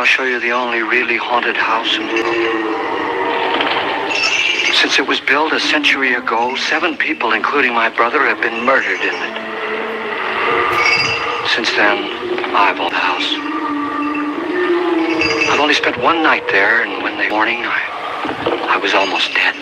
show you the only really haunted house in Brooklyn. Since it was built a century ago, 7 people, including my brother, have been murdered in it. Since then, I bought the house. I've only spent one night there, and when the morning, I was almost dead.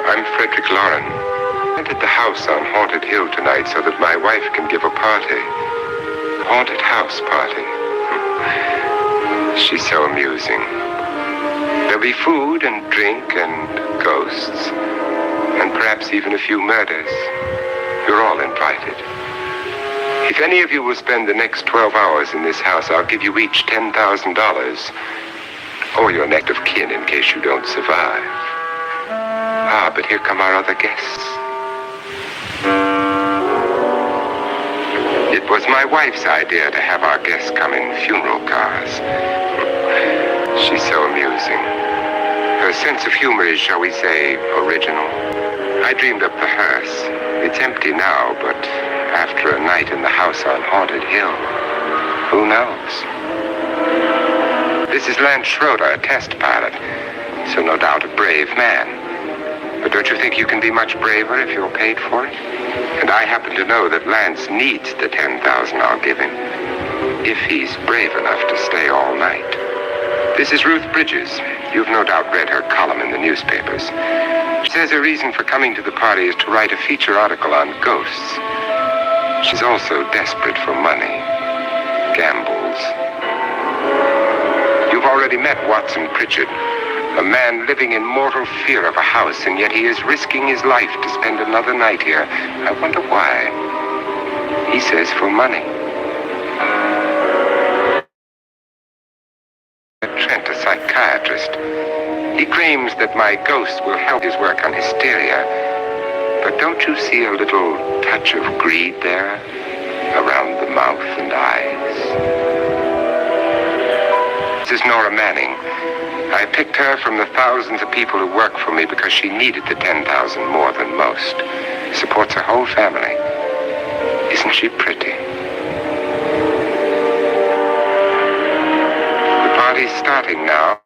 I'm Frederick Lauren. I rented the house on Haunted Hill tonight so that my wife can give a party. Haunted house party. She's so amusing. There'll be food and drink and ghosts, and perhaps even a few murders. You're all invited. If any of you will spend the next 12 hours in this house, I'll give you each $10,000, or your next of kin in case you don't survive. Ah, but here come our other guests. It was my wife's idea to have our guests come in funeral cars. She's so amusing. Her sense of humor is, shall we say, original. I dreamed up the hearse. It's empty now, but after a night in the house on Haunted Hill, who knows? This is Lance Schroeder, a test pilot, so no doubt a brave man. But don't you think you can be much braver if you're paid for it? And I happen to know that Lance needs the $10,000 I'll give him, if he's brave enough to stay all night. This is Ruth Bridges. You've no doubt read her column in the newspapers. She says her reason for coming to the party is to write a feature article on ghosts. She's also desperate for money. Gambles. You've already met Watson Pritchard, a man living in mortal fear of a house, and yet he is risking his life to spend another night here. I wonder why. He says for money. Trent, a psychiatrist. He claims that my ghost will help his work on hysteria. But don't you see a little touch of greed there? Around the mouth and eyes? This is Nora Manning. I picked her from the thousands of people who work for me because she needed the $10,000 more than most. Supports her whole family. Isn't she pretty? The party's starting now.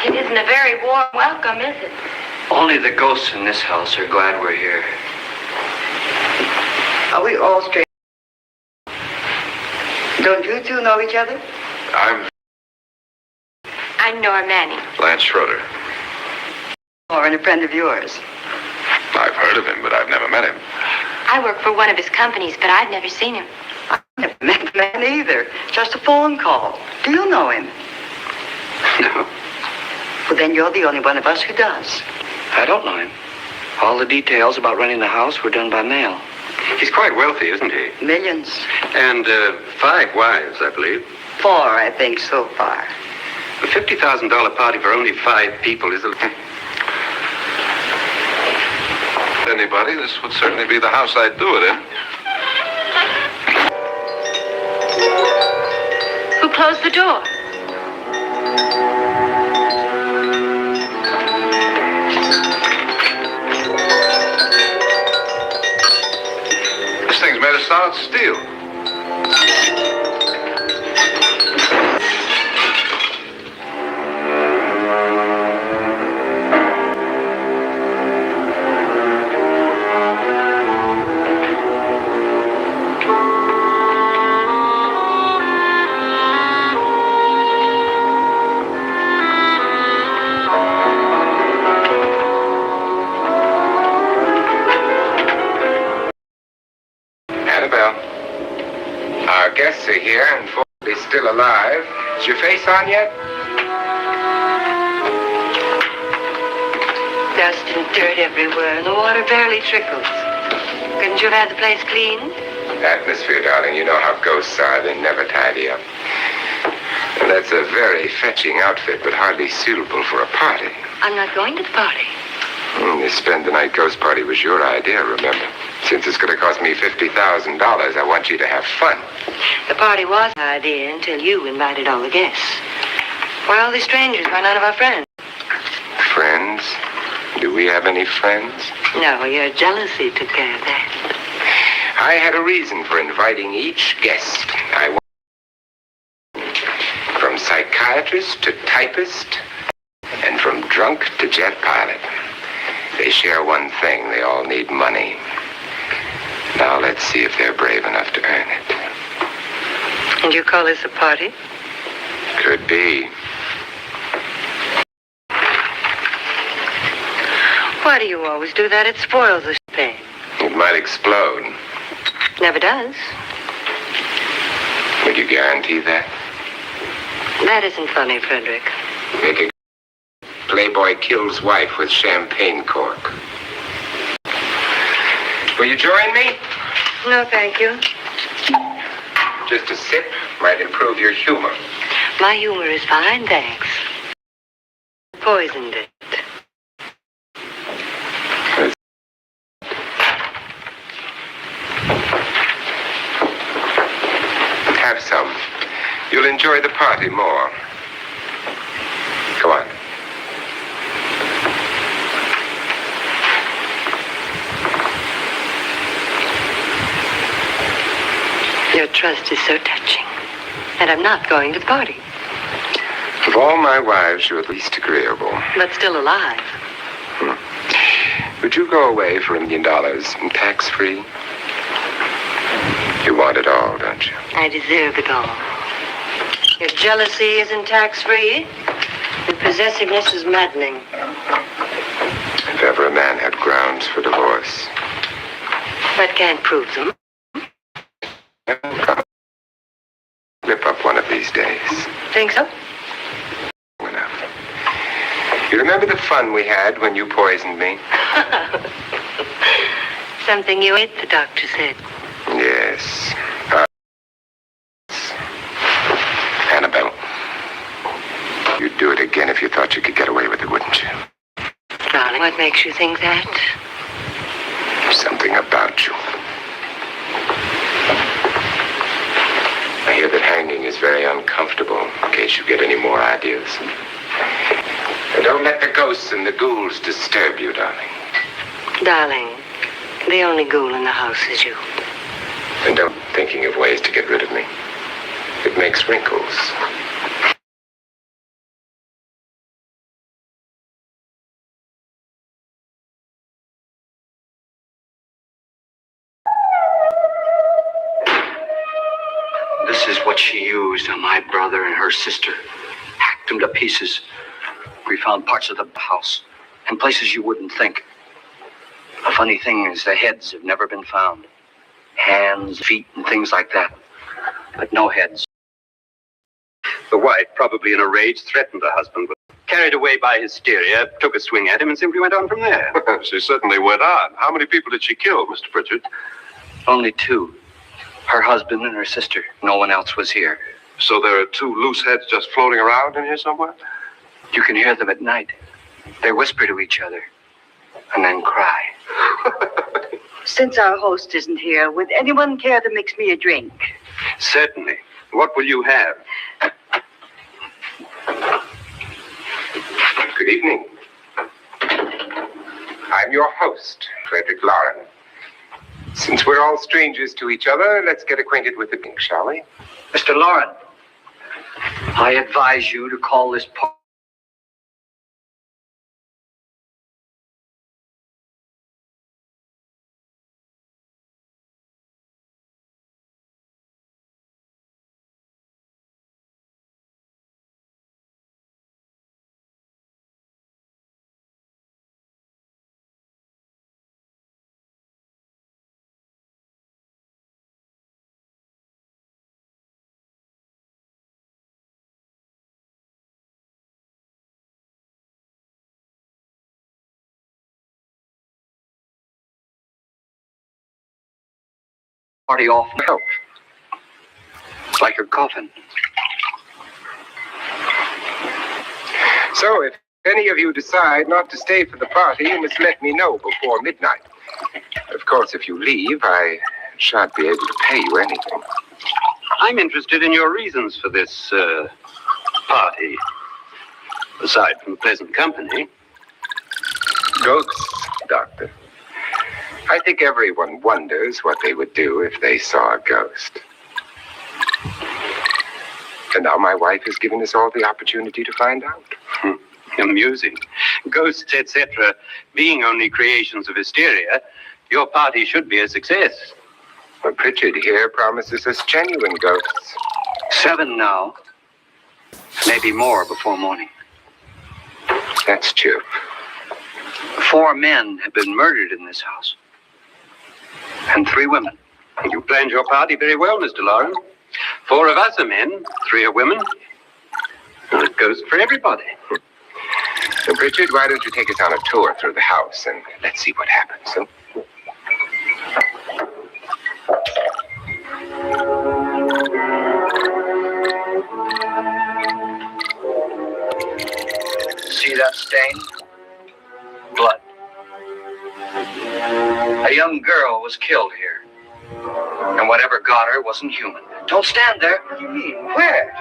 It isn't a very warm welcome, is it? Only the ghosts in this house are glad we're here. Are we all strangers? Don't you two know each other? I'm Nora Manning. Lance Schroeder. Or a friend of yours? I've heard of him, but I've never met him. I work for one of his companies, but I've never seen him. I've never met the man either. Just a phone call. Do you know him? No, Well, then you're the only one of us who does. I don't know him. All the details about renting the house were done by mail. He's quite wealthy, isn't he? Millions. And 5 wives, I believe. 4, I think, so far. A $50,000 party for only 5 people is a... Anybody, this would certainly be the house I'd do it in. Who closed the door? This thing's made of solid steel. Our guests are here and fortunately still alive. Is your face on yet? Dust and dirt everywhere, and the water barely trickles. Couldn't you have had the place cleaned? Atmosphere, darling. You know how ghosts are. They never tidy up. And that's a very fetching outfit, but hardly suitable for a party. I'm not going to the party. This spend-the-night ghost party was your idea, remember? Since it's going to cost me $50,000, I want you to have fun. The party was an idea until you invited all the guests. Why all these strangers? Why none of our friends? Friends? Do we have any friends? No, your jealousy took care of that. I had a reason for inviting each guest. I want from psychiatrist to typist, and from drunk to jet pilot. They share one thing. They all need money. Now let's see if they're brave enough to earn it. And you call this a party? Could be. Why do you always do that? It spoils the champagne. It might explode. Never does. Would you guarantee that? That isn't funny, Frederick. Make a playboy kills wife with champagne cork. Will you join me? No, thank you. Just a sip might improve your humor. My humor is fine, thanks. Poisoned it. Have some. You'll enjoy the party more. Go on. Your trust is so touching. And I'm not going to the party. Of all my wives, you're the least agreeable. But still alive. Would you go away for $1 million tax-free? You want it all, don't you? I deserve it all. Your jealousy isn't tax-free. Your possessiveness is maddening. If ever a man had grounds for divorce. But can't prove them. Slip up one of these days. Think so? Enough. You remember the fun we had when you poisoned me? Something you ate, the doctor said. Yes. Annabelle. You'd do it again if you thought you could get away with it, wouldn't you? Darling, what makes you think that? Something about you. I hear that hanging is very uncomfortable, in case you get any more ideas. And don't let the ghosts and the ghouls disturb you, darling. Darling, the only ghoul in the house is you. And don't thinking of ways to get rid of me. It makes wrinkles. This is what she used on my brother and her sister. Hacked them to pieces. We found parts of the house and places you wouldn't think. The funny thing is the heads have never been found. Hands, feet, and things like that. But no heads. The wife, probably in a rage, threatened the husband, but carried away by hysteria, took a swing at him, and simply went on from there. She certainly went on. How many people did she kill, Mr. Pritchard? Only two. Her husband and her sister. No one else was here. So there are two loose heads just floating around in here somewhere? You can hear them at night. They whisper to each other and then cry. Since our host isn't here, would anyone care to mix me a drink? Certainly. What will you have? Good evening. I'm your host, Frederick Lauren. Since we're all strangers to each other, let's get acquainted with the drink, shall we? Mr. Lauren, I advise you to call this party off now. Like a coffin. So, if any of you decide not to stay for the party, you must let me know before midnight. Of course, if you leave, I shan't be able to pay you anything. I'm interested in your reasons for this, party. Aside from pleasant company. Ghosts, Doctor. I think everyone wonders what they would do if they saw a ghost. And now my wife has given us all the opportunity to find out. Amusing. Ghosts, etc., being only creations of hysteria, your party should be a success. But Pritchard here promises us genuine ghosts. 7 now. Maybe more before morning. That's true. 4 men have been murdered in this house. And 3 women. You planned your party very well, Mr. Lauren. 4 of us are men, 3 are women. Well, it goes for everybody. So, Pritchard, why don't you take us on a tour through the house and let's see what happens, huh? See that stain? Blood. A young girl was killed here. And whatever got her wasn't human. Don't stand there. What do you mean? Where?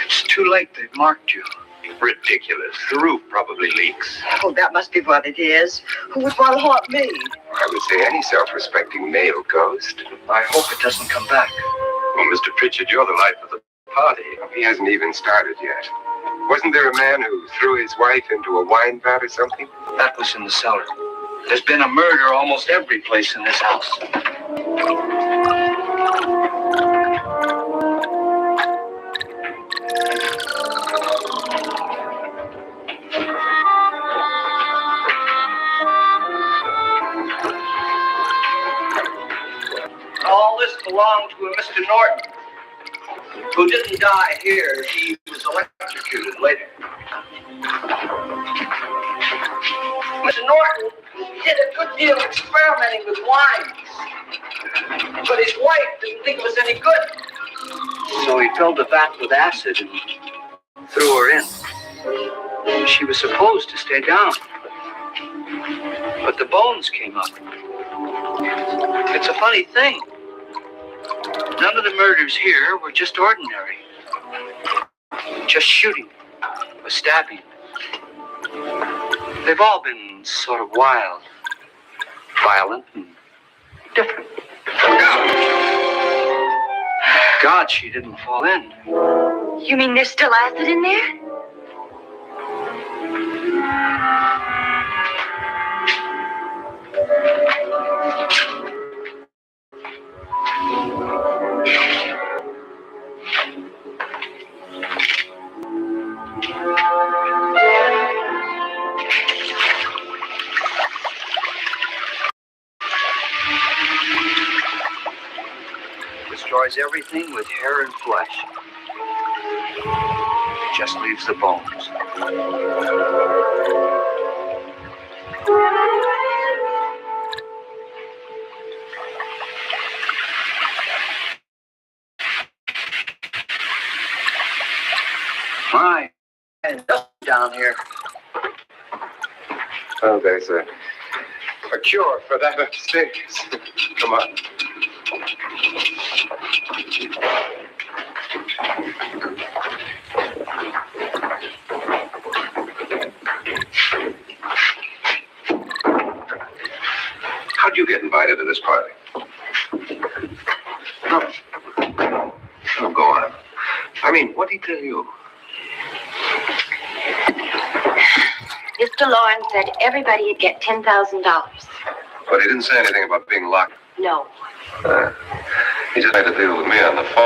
It's too late. They've marked you. Ridiculous. The roof probably leaks. Oh, that must be what it is. Who would want to haunt me? I would say any self-respecting male ghost. I hope it doesn't come back. Well, Mr. Pritchard, you're the life of the party. He hasn't even started yet. Wasn't there a man who threw his wife into a wine vat or something? That was in the cellar. There's been a murder almost every place in this house. All this belonged to a Mr. Norton, who didn't die here. He was electrocuted later. Mr. Norton did a good deal of experimenting with wines, but his wife didn't think it was any good. So he filled the vat with acid and threw her in. She was supposed to stay down, but the bones came up. It's a funny thing. None of the murders here were just ordinary. Just shooting or stabbing. They've all been sort of wild, violent, and different. God, she didn't fall in. You mean there's still acid in there? Destroys everything with hair and flesh. It just leaves the bones. My, and down here. Oh, there's a cure for that upstairs. Come on. How'd you get invited to this party? No. Oh, go on. I mean, what did he tell you? Mr. Lawrence said everybody'd get $10,000. But he didn't say anything about being locked. No. He just made a deal with me on the phone.